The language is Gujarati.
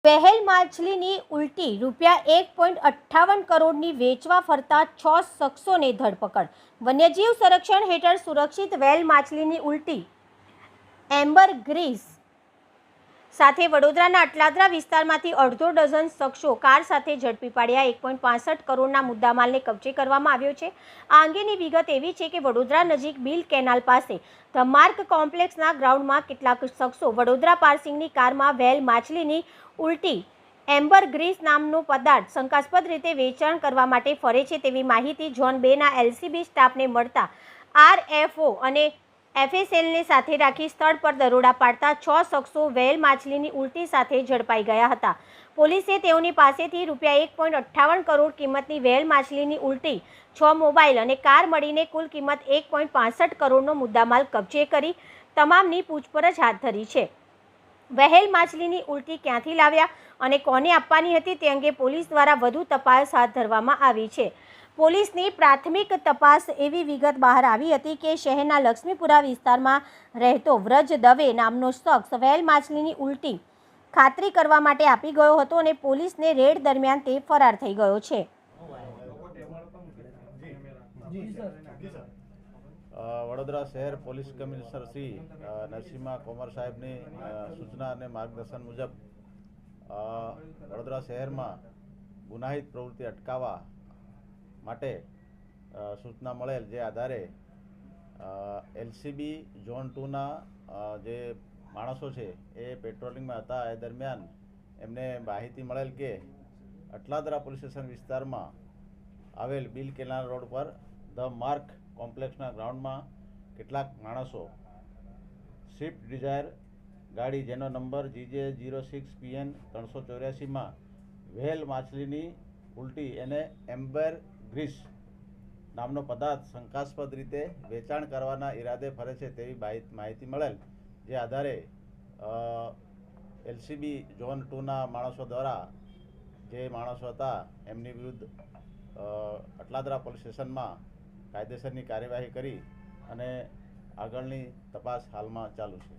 વહેલ માછલીની ઉલટી ₹1.58 કરોડની વેચવા ફરતા 6 શખ્સોને ધરપકડ. વન્યજીવ સંરક્ષણ હેઠળ સુરક્ષિત વહેલ માછલીની ઉલટી એમ્બરગ્રીસ સાથે વડોદરાના અટલાદરા વિસ્તારમાંથી અડધો ડઝન શખ્સો કાર સાથે ઝડપી પાડ્યા. 1.65 કરોડના મુદ્દામાલને કબજે કરવામાં આવ્યો છે. આ અંગેની વિગત એવી છે કે વડોદરા નજીક બિલ કેનાલ પાસે ધ માર્ક કોમ્પ્લેક્સના ગ્રાઉન્ડમાં કેટલાક શખ્સો વડોદરા પાર્સિંગની કારમાં વહેલ માછલીની ઉલટી એમ્બરગ્રીસ નામનો પદાર્થ શંકાસ્પદ રીતે વેચાણ કરવા માટે ફરે છે તેવી માહિતી ઝોન 2ના એલસીબી સ્ટાફને મળતા આરએફઓ અને એફએસએલને સાથે રાખી સ્થળ પર દરોડા પાડતા 6 શખ્સો વહેલ માછલીની ઉલટી સાથે ઝડપાઈ ગયા હતા. પોલીસે તેઓની પાસેથી ₹1.58 કરોડ કિંમતની વહેલ માછલીની ઉલટી, 6 મોબાઈલ અને કાર મળીને કુલ કિંમત 1.65 કરોડનો મુદ્દામાલ કબજે કરી તમામની પૂછપરછ હાથ ધરી છે. વહેલ માછલીની ઉલટી ક્યાંથી લાવ્યા અને કોને આપવાની હતી તે અંગે પોલીસ દ્વારા વધુ તપાસ હાથ ધરવામાં આવી છે. પોલીસની પ્રાથમિક તપાસ એવી વિગત બહાર આવી હતી કે શહેરના લક્ષ્મીપુરા વિસ્તારમાં રહેતો વ્રજ દવે નામનો શખ્સ વહેલ માછલીની ઉલટી ખાતરી કરવા માટે આપી ગયો હતો અને પોલીસને રેડ દરમિયાન તે ફરાર થઈ ગયો છે. વડોદરા શહેર પોલીસ કમિશનર શ્રી નરસિમ્હા કોમર સાહેબની સૂચના અને માર્ગદર્શન મુજબ વડોદરા શહેરમાં ગુનાહિત પ્રવૃત્તિ અટકાવવા માટે સૂચના મળેલ, જે આધારે એલસીબી ઝોન 2ના જે માણસો છે એ પેટ્રોલિંગમાં હતા. એ દરમિયાન એમને માહિતી મળેલ કે અટલાદરા પોલીસ સ્ટેશન વિસ્તારમાં આવેલ બિલ કેનાલ રોડ પર ધ માર્ક કોમ્પ્લેક્સના ગ્રાઉન્ડમાં કેટલાક માણસો સ્વિફ્ટ ડિઝાયર ગાડી જેનો નંબર GJ06PN 384માં વહેલ માછલીની ઉલટી એને એમ્બરગ્રીસ નામનો પદાર્થ શંકાસ્પદ રીતે વેચાણ કરવાના ઈરાદે ફરે છે તેવી માહિતી મળેલ, જે આધારે એલસીબી ઝોન 2ના માણસો દ્વારા જે માણસો હતા એમની વિરુદ્ધ અટલાદરા પોલીસ સ્ટેશનમાં કાયદેસરની કાર્યવાહી કરી અને આગળની તપાસ હાલમાં ચાલુ છે.